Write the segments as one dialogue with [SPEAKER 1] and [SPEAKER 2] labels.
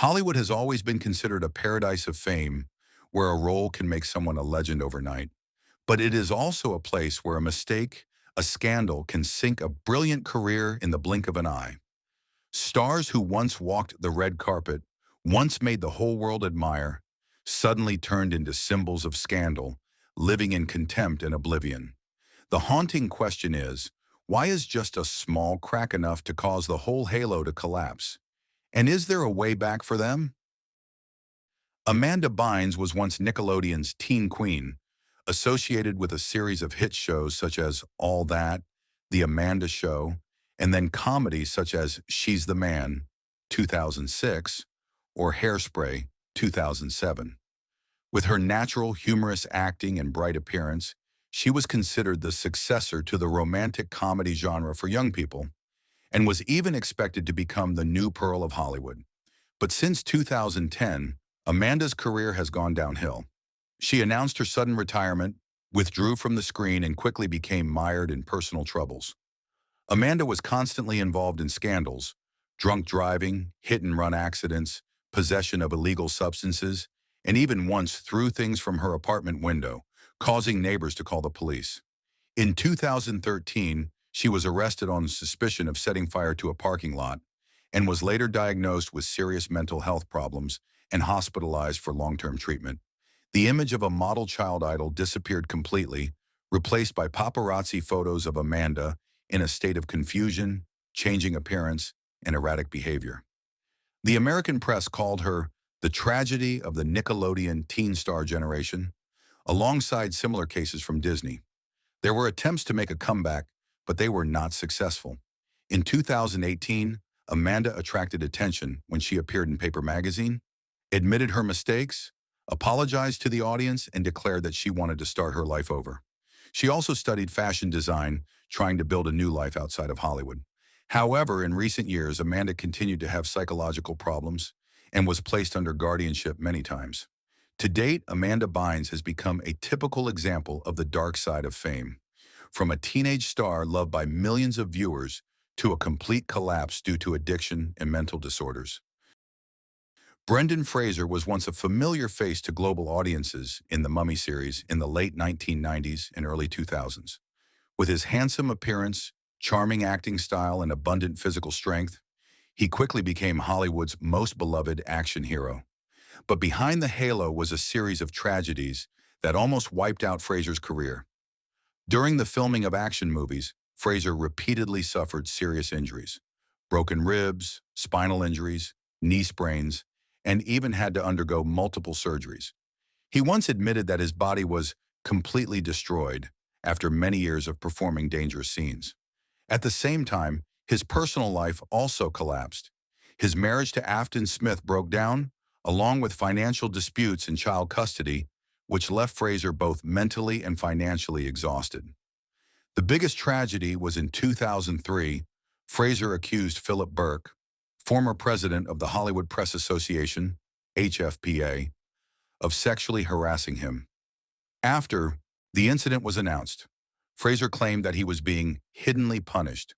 [SPEAKER 1] Hollywood has always been considered a paradise of fame where a role can make someone a legend overnight. But it is also a place where a mistake, a scandal, can sink a brilliant career in the blink of an eye. Stars who once walked the red carpet, once made the whole world admire, suddenly turned into symbols of scandal, living in contempt and oblivion. The haunting question is, why is just a small crack enough to cause the whole halo to collapse? And is there a way back for them? Amanda Bynes was once Nickelodeon's teen queen, associated with a series of hit shows such as All That, The Amanda Show, and then comedies such as She's the Man, 2006, or Hairspray, 2007. With her natural humorous acting and bright appearance, she was considered the successor to the romantic comedy genre for young people, and was even expected to become the new pearl of Hollywood. But since 2010, Amanda's career has gone downhill. She announced her sudden retirement, withdrew from the screen, and quickly became mired in personal troubles. Amanda was constantly involved in scandals: drunk driving, hit-and-run accidents, possession of illegal substances, and even once threw things from her apartment window, causing neighbors to call the police. In 2013, she was arrested on suspicion of setting fire to a parking lot and was later diagnosed with serious mental health problems and hospitalized for long-term treatment. The image of a model child idol disappeared completely, replaced by paparazzi photos of Amanda in a state of confusion, changing appearance, and erratic behavior. The American press called her the tragedy of the Nickelodeon teen star generation, alongside similar cases from Disney. There were attempts to make a comeback, but they were not successful. In 2018, Amanda attracted attention when she appeared in Paper magazine, admitted her mistakes, apologized to the audience, and declared that she wanted to start her life over. She also studied fashion design, trying to build a new life outside of Hollywood. However, in recent years, Amanda continued to have psychological problems and was placed under guardianship many times. To date, Amanda Bynes has become a typical example of the dark side of fame. From a teenage star loved by millions of viewers to a complete collapse due to addiction and mental disorders. Brendan Fraser was once a familiar face to global audiences in the Mummy series in the late 1990s and early 2000s. With his handsome appearance, charming acting style, and abundant physical strength, he quickly became Hollywood's most beloved action hero. But behind the halo was a series of tragedies that almost wiped out Fraser's career. During the filming of action movies, Fraser repeatedly suffered serious injuries: broken ribs, spinal injuries, knee sprains, and even had to undergo multiple surgeries. He once admitted that his body was completely destroyed after many years of performing dangerous scenes. At the same time, his personal life also collapsed. His marriage to Afton Smith broke down, along with financial disputes and child custody, which left Fraser both mentally and financially exhausted. The biggest tragedy was in 2003. Fraser accused Philip Burke, former president of the Hollywood Press Association, HFPA, of sexually harassing him. After the incident was announced, Fraser claimed that he was being hiddenly punished,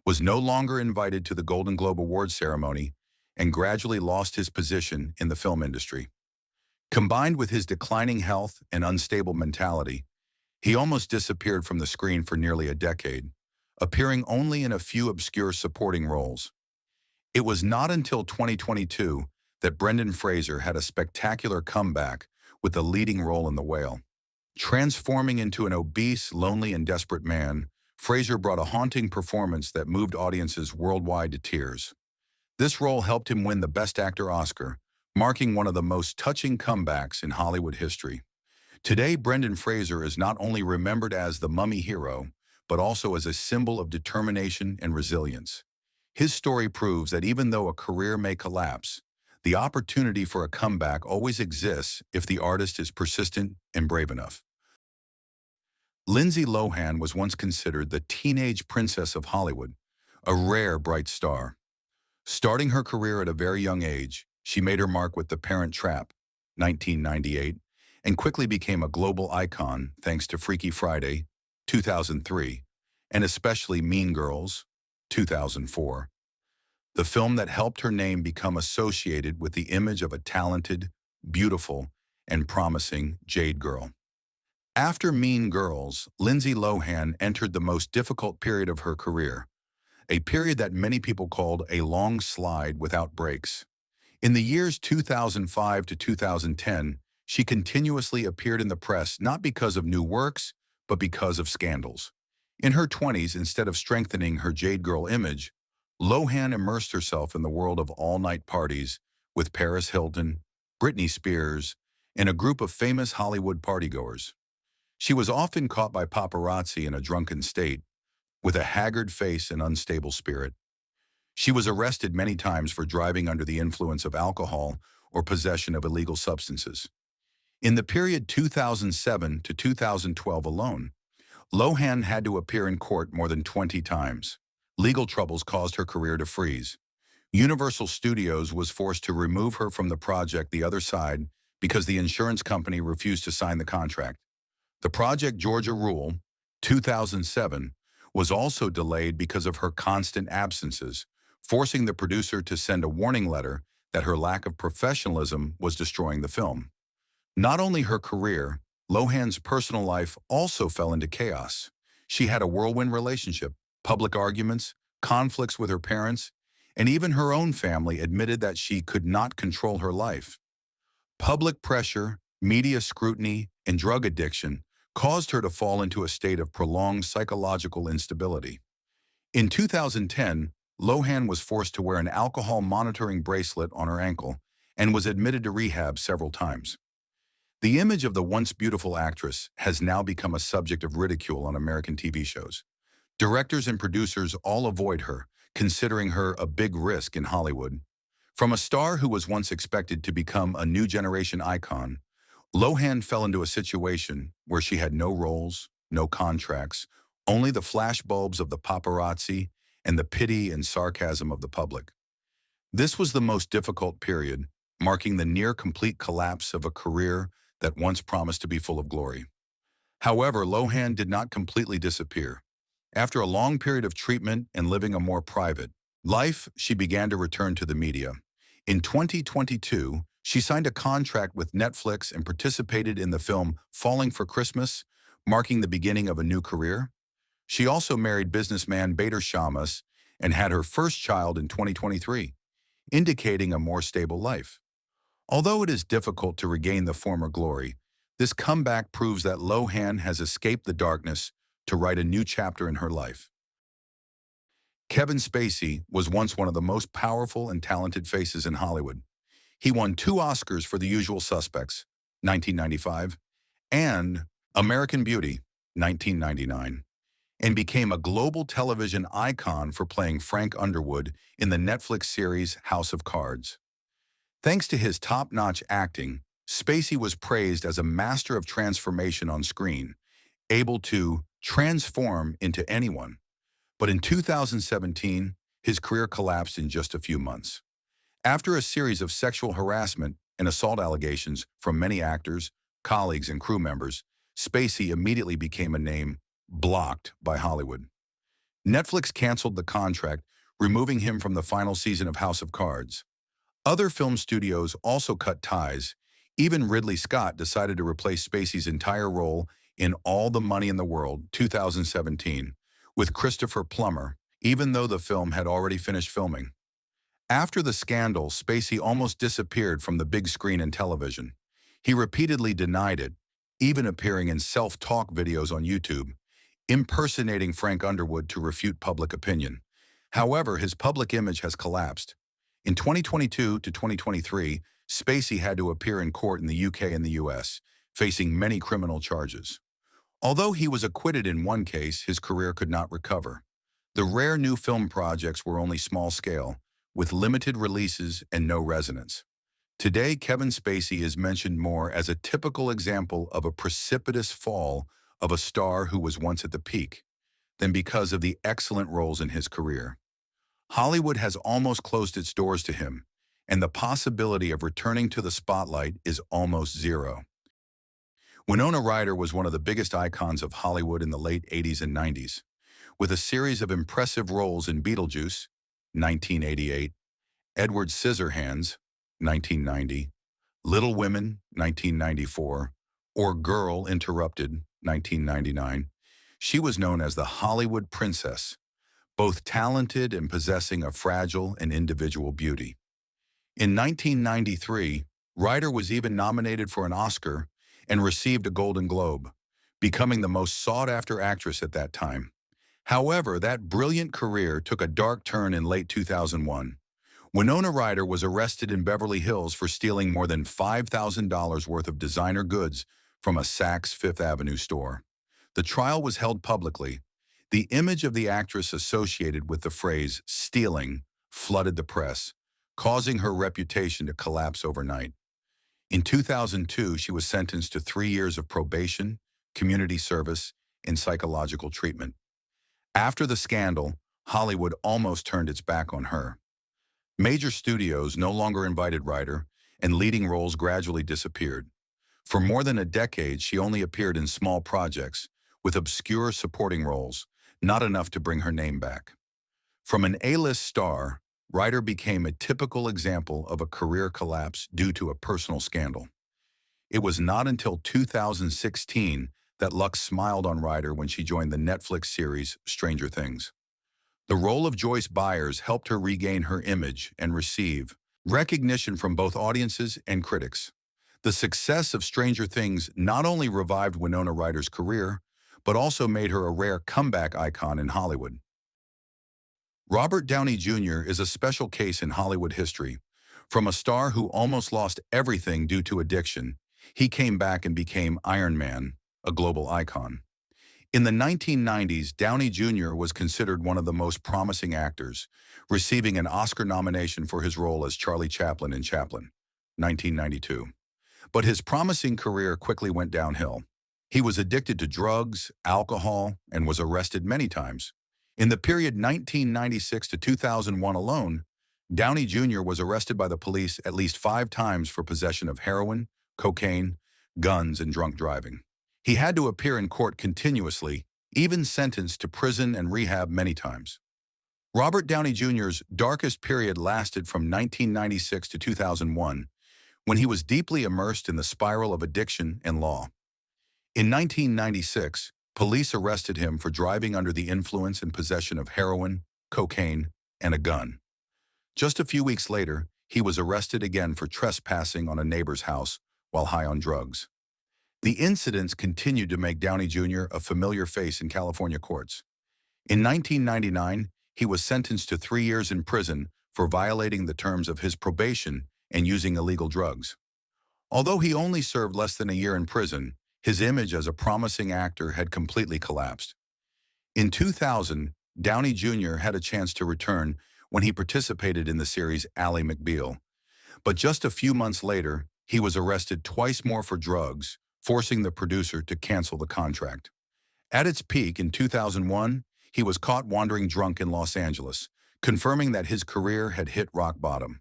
[SPEAKER 1] was no longer invited to the Golden Globe Awards ceremony, and gradually lost his position in the film industry. Combined with his declining health and unstable mentality, he almost disappeared from the screen for nearly a decade, appearing only in a few obscure supporting roles. It was not until 2022 that Brendan Fraser had a spectacular comeback with the leading role in The Whale. Transforming into an obese, lonely, and desperate man, Fraser brought a haunting performance that moved audiences worldwide to tears. This role helped him win the Best Actor Oscar, marking one of the most touching comebacks in Hollywood history. Today, Brendan Fraser is not only remembered as the Mummy hero, but also as a symbol of determination and resilience. His story proves that even though a career may collapse, the opportunity for a comeback always exists if the artist is persistent and brave enough. Lindsay Lohan was once considered the teenage princess of Hollywood, a rare bright star. Starting her career at a very young age, she made her mark with The Parent Trap, 1998, and quickly became a global icon thanks to Freaky Friday, 2003, and especially Mean Girls, 2004. the film that helped her name become associated with the image of a talented, beautiful, and promising Jade girl. After Mean Girls, Lindsay Lohan entered the most difficult period of her career, a period that many people called a long slide without breaks. In the years 2005 to 2010, she continuously appeared in the press not because of new works, but because of scandals. In her 20s, instead of strengthening her Jade Girl image, Lohan immersed herself in the world of all-night parties with Paris Hilton, Britney Spears, and a group of famous Hollywood partygoers. She was often caught by paparazzi in a drunken state, with a haggard face and unstable spirit. She was arrested many times for driving under the influence of alcohol or possession of illegal substances. In the period 2007 to 2012 alone, Lohan had to appear in court more than 20 times. Legal troubles caused her career to freeze. Universal Studios was forced to remove her from the project The Other Side because the insurance company refused to sign the contract. The Project Georgia Rule, 2007, was also delayed because of her constant absences, forcing the producer to send a warning letter that her lack of professionalism was destroying the film. Not only her career, Lohan's personal life also fell into chaos. She had a whirlwind relationship, public arguments, conflicts with her parents, and even her own family admitted that she could not control her life. Public pressure, media scrutiny, and drug addiction caused her to fall into a state of prolonged psychological instability. In 2010, Lohan was forced to wear an alcohol monitoring bracelet on her ankle and was admitted to rehab several times. The image of the once beautiful actress has now become a subject of ridicule on American TV shows. Directors and producers all avoid her, considering her a big risk in Hollywood. From a star who was once expected to become a new generation icon, Lohan fell into a situation where she had no roles, no contracts, only the flashbulbs of the paparazzi and the pity and sarcasm of the public. This was the most difficult period, marking the near-complete collapse of a career that once promised to be full of glory. However, Lohan did not completely disappear. After a long period of treatment and living a more private life, she began to return to the media. In 2022, she signed a contract with Netflix and participated in the film Falling for Christmas, marking the beginning of a new career. She also married businessman Bader Shamas and had her first child in 2023, indicating a more stable life. Although it is difficult to regain the former glory, this comeback proves that Lohan has escaped the darkness to write a new chapter in her life. Kevin Spacey was once one of the most powerful and talented faces in Hollywood. He won 2 Oscars for The Usual Suspects, 1995, and American Beauty, 1999, and became a global television icon for playing Frank Underwood in the Netflix series House of Cards. Thanks to his top-notch acting, Spacey was praised as a master of transformation on screen, able to transform into anyone. But in 2017, his career collapsed in just a few months. After a series of sexual harassment and assault allegations from many actors, colleagues, and crew members, Spacey immediately became a name blocked by Hollywood. Netflix canceled the contract, removing him from the final season of House of Cards. Other film studios also cut ties. Even Ridley Scott decided to replace Spacey's entire role in All the Money in the World, 2017, with Christopher Plummer, even though the film had already finished filming. After the scandal, Spacey almost disappeared from the big screen and television. He repeatedly denied it, even appearing in self-talk videos on YouTube, impersonating Frank Underwood to refute public opinion. However, his public image has collapsed. In 2022 to 2023, Spacey had to appear in court in the UK and the US, facing many criminal charges. Although he was acquitted in one case, his career could not recover. The rare new film projects were only small-scale, with limited releases and no resonance. Today, Kevin Spacey is mentioned more as a typical example of a precipitous fall of a star who was once at the peak, than because of the excellent roles in his career. Hollywood has almost closed its doors to him, and the possibility of returning to the spotlight is almost zero. Winona Ryder was one of the biggest icons of Hollywood in the late 80s and 90s. With a series of impressive roles in Beetlejuice, 1988, Edward Scissorhands, 1990, Little Women, 1994, or Girl Interrupted, 1999. She was known as the Hollywood Princess, both talented and possessing a fragile and individual beauty. In 1993, Ryder was even nominated for an Oscar and received a Golden Globe, becoming the most sought-after actress at that time. However, that brilliant career took a dark turn in late 2001. Winona Ryder was arrested in Beverly Hills for stealing more than $5,000 worth of designer goods from a Saks Fifth Avenue store. The trial was held publicly. The image of the actress associated with the phrase stealing flooded the press, causing her reputation to collapse overnight. In 2002, she was sentenced to 3 years of probation, community service, and psychological treatment. After the scandal, Hollywood almost turned its back on her. Major studios no longer invited Ryder, and leading roles gradually disappeared. For more than a decade, she only appeared in small projects, with obscure supporting roles, not enough to bring her name back. From an A-list star, Ryder became a typical example of a career collapse due to a personal scandal. It was not until 2016 that luck smiled on Ryder when she joined the Netflix series Stranger Things. The role of Joyce Byers helped her regain her image and receive recognition from both audiences and critics. The success of Stranger Things not only revived Winona Ryder's career, but also made her a rare comeback icon in Hollywood. Robert Downey Jr. is a special case in Hollywood history. From a star who almost lost everything due to addiction, he came back and became Iron Man, a global icon. In the 1990s, Downey Jr. was considered one of the most promising actors, receiving an Oscar nomination for his role as Charlie Chaplin in Chaplin, 1992. But his promising career quickly went downhill. He was addicted to drugs, alcohol, and was arrested many times. In the period 1996 to 2001 alone, Downey Jr. was arrested by the police at least 5 times for possession of heroin, cocaine, guns, and drunk driving. He had to appear in court continuously, even sentenced to prison and rehab many times. Robert Downey Jr.'s darkest period lasted from 1996 to 2001, when he was deeply immersed in the spiral of addiction and law. In 1996, police arrested him for driving under the influence and possession of heroin, cocaine, and a gun. Just a few weeks later, he was arrested again for trespassing on a neighbor's house while high on drugs. The incidents continued to make Downey Jr. a familiar face in California courts. In 1999, he was sentenced to 3 years in prison for violating the terms of his probation and using illegal drugs. Although he only served less than a year in prison, his image as a promising actor had completely collapsed. In 2000, Downey Jr. had a chance to return when he participated in the series Ally McBeal. But just a few months later, he was arrested twice more for drugs, forcing the producer to cancel the contract. At its peak in 2001, he was caught wandering drunk in Los Angeles, confirming that his career had hit rock bottom.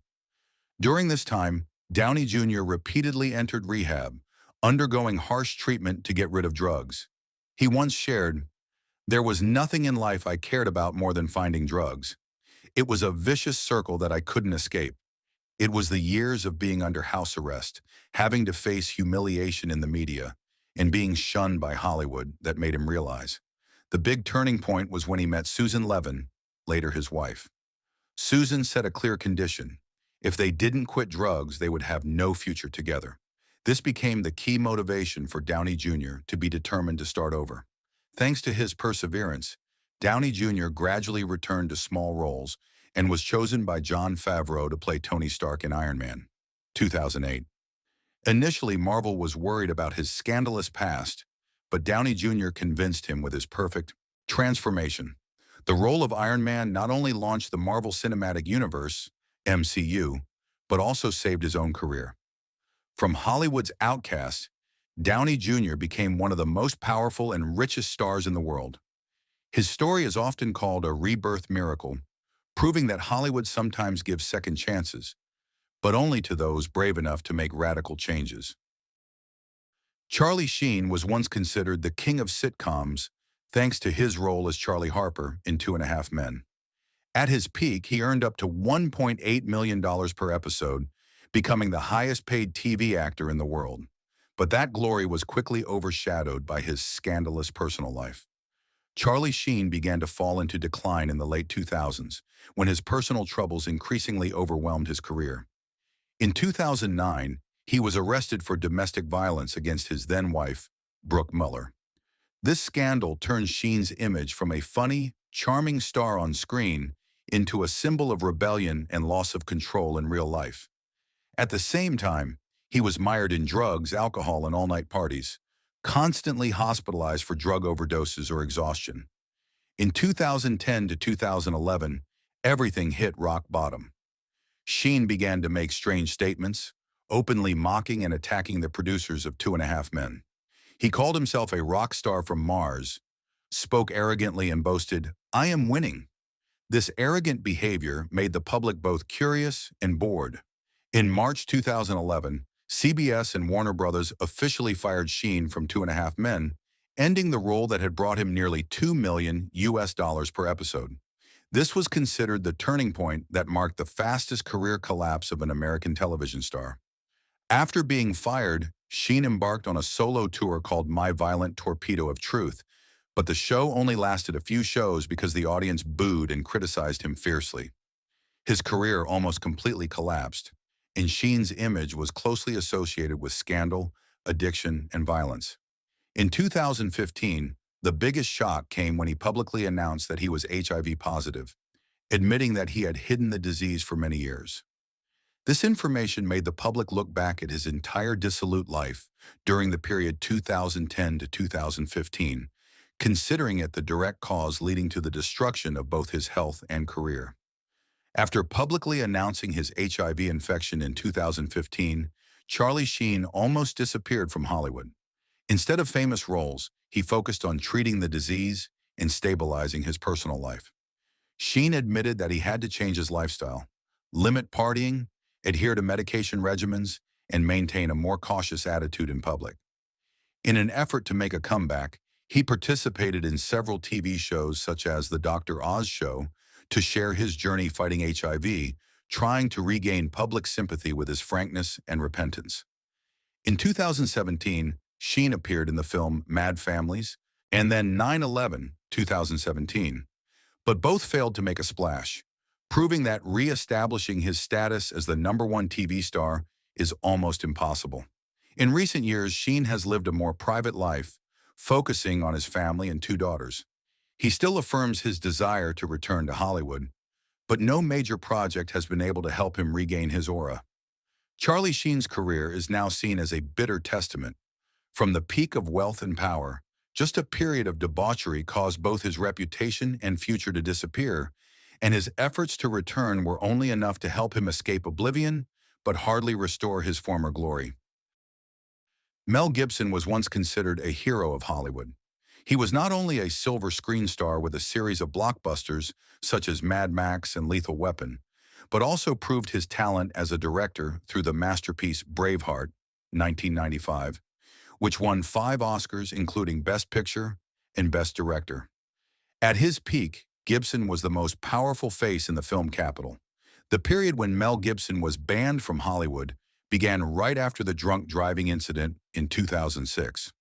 [SPEAKER 1] During this time, Downey Jr. repeatedly entered rehab, undergoing harsh treatment to get rid of drugs. He once shared, "There was nothing in life I cared about more than finding drugs. It was a vicious circle that I couldn't escape. It was the years of being under house arrest, having to face humiliation in the media, and being shunned by Hollywood that made him realize. The big turning point was when he met Susan Levin, later his wife. Susan set a clear condition. If they didn't quit drugs, they would have no future together. This became the key motivation for Downey Jr. to be determined to start over. Thanks to his perseverance, Downey Jr. gradually returned to small roles and was chosen by Jon Favreau to play Tony Stark in Iron Man, 2008. Initially, Marvel was worried about his scandalous past, but Downey Jr. convinced him with his perfect transformation. The role of Iron Man not only launched the Marvel Cinematic Universe, MCU, but also saved his own career. From Hollywood's outcast, Downey Jr. became one of the most powerful and richest stars in the world. His story is often called a rebirth miracle, proving that Hollywood sometimes gives second chances, but only to those brave enough to make radical changes. Charlie Sheen was once considered the king of sitcoms thanks to his role as Charlie Harper in 2.5 Men. At his peak, he earned up to $1.8 million per episode, becoming the highest-paid TV actor in the world. But that glory was quickly overshadowed by his scandalous personal life. Charlie Sheen began to fall into decline in the late 2000s, when his personal troubles increasingly overwhelmed his career. In 2009, he was arrested for domestic violence against his then-wife, Brooke Muller. This scandal turned Sheen's image from a funny, charming star on screen into a symbol of rebellion and loss of control in real life. At the same time, he was mired in drugs, alcohol, and all-night parties, constantly hospitalized for drug overdoses or exhaustion. In 2010 to 2011, everything hit rock bottom. Sheen began to make strange statements, openly mocking and attacking the producers of Two and a Half Men. He called himself a rock star from Mars, spoke arrogantly and boasted, "I am winning." This arrogant behavior made the public both curious and bored. In March 2011, CBS and Warner Brothers officially fired Sheen from Two and a Half Men, ending the role that had brought him nearly $2 million per episode. This was considered the turning point that marked the fastest career collapse of an American television star. After being fired, Sheen embarked on a solo tour called My Violent Torpedo of Truth, but the show only lasted a few shows because the audience booed and criticized him fiercely. His career almost completely collapsed, and Sheen's image was closely associated with scandal, addiction, and violence. In 2015, the biggest shock came when he publicly announced that he was HIV positive, admitting that he had hidden the disease for many years. This information made the public look back at his entire dissolute life during the period 2010 to 2015, considering it the direct cause leading to the destruction of both his health and career. After publicly announcing his HIV infection in 2015, Charlie Sheen almost disappeared from Hollywood. Instead of famous roles, he focused on treating the disease and stabilizing his personal life. Sheen admitted that he had to change his lifestyle, limit partying, adhere to medication regimens, and maintain a more cautious attitude in public. In an effort to make a comeback, he participated in several TV shows such as The Dr. Oz Show to share his journey fighting HIV, trying to regain public sympathy with his frankness and repentance. In 2017, Sheen appeared in the film Mad Families and then 9/11, 2017, but both failed to make a splash, proving that re-establishing his status as the #1 TV star is almost impossible. In recent years, Sheen has lived a more private life, focusing on his family and 2 daughters. He still affirms his desire to return to Hollywood, but no major project has been able to help him regain his aura. Charlie Sheen's career is now seen as a bitter testament. From the peak of wealth and power, just a period of debauchery caused both his reputation and future to disappear, and his efforts to return were only enough to help him escape oblivion, but hardly restore his former glory. Mel Gibson was once considered a hero of Hollywood. He was not only a silver screen star with a series of blockbusters such as Mad Max and Lethal Weapon, but also proved his talent as a director through the masterpiece Braveheart, 1995, which won 5 Oscars including Best Picture and Best Director. At his peak, Gibson was the most powerful face in the film capital. The period when Mel Gibson was banned from Hollywood began right after the drunk driving incident in 2006.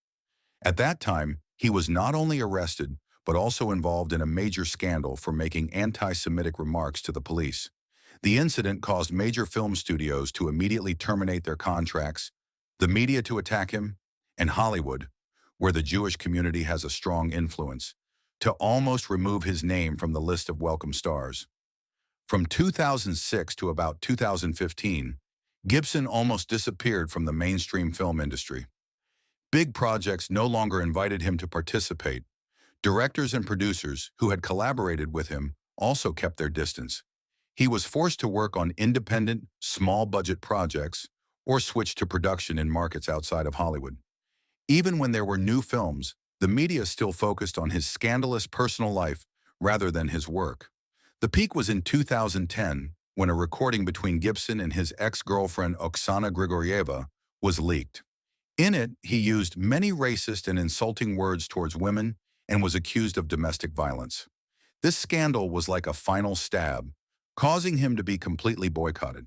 [SPEAKER 1] At that time, he was not only arrested, but also involved in a major scandal for making anti-Semitic remarks to the police. The incident caused major film studios to immediately terminate their contracts, the media to attack him, and Hollywood, where the Jewish community has a strong influence, to almost remove his name from the list of welcome stars. From 2006 to about 2015, Gibson almost disappeared from the mainstream film industry. Big projects no longer invited him to participate. Directors and producers who had collaborated with him also kept their distance. He was forced to work on independent, small-budget projects or switch to production in markets outside of Hollywood. Even when there were new films, the media still focused on his scandalous personal life rather than his work. The peak was in 2010, when a recording between Gibson and his ex-girlfriend Oksana Grigorieva was leaked. In it, he used many racist and insulting words towards women and was accused of domestic violence. This scandal was like a final stab, causing him to be completely boycotted.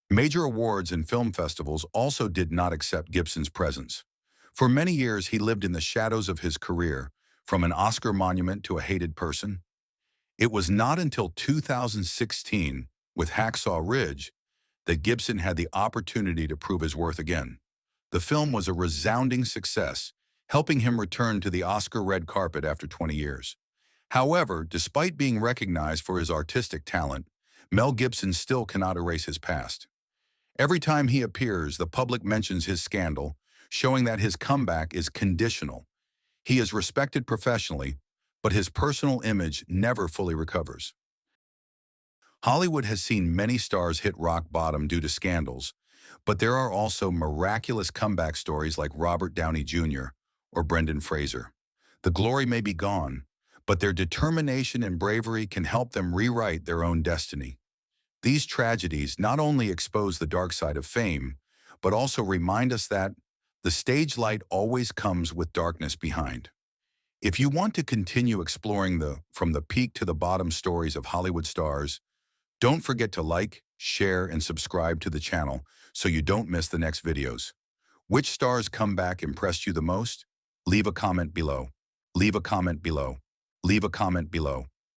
[SPEAKER 1] Major awards and film festivals also did not accept Gibson's presence. For many years, he lived in the shadows of his career, from an Oscar monument to a hated person. It was not until 2016, with Hacksaw Ridge, that Gibson had the opportunity to prove his worth again. The film was a resounding success, helping him return to the Oscar red carpet after 20 years. However, despite being recognized for his artistic talent, Mel Gibson still cannot erase his past. Every time he appears, the public mentions his scandal, showing that his comeback is conditional. He is respected professionally, but his personal image never fully recovers. Hollywood has seen many stars hit rock bottom due to scandals, but there are also miraculous comeback stories like Robert Downey Jr. or Brendan Fraser. The glory may be gone, but their determination and bravery can help them rewrite their own destiny. These tragedies not only expose the dark side of fame, but also remind us that the stage light always comes with darkness behind. If you want to continue exploring the from the peak to the bottom stories of Hollywood stars, don't forget to like, share, and subscribe to the channel so you don't miss the next videos. Which star's comeback impressed you the most? Leave a comment below. Leave a comment below. Leave a comment below.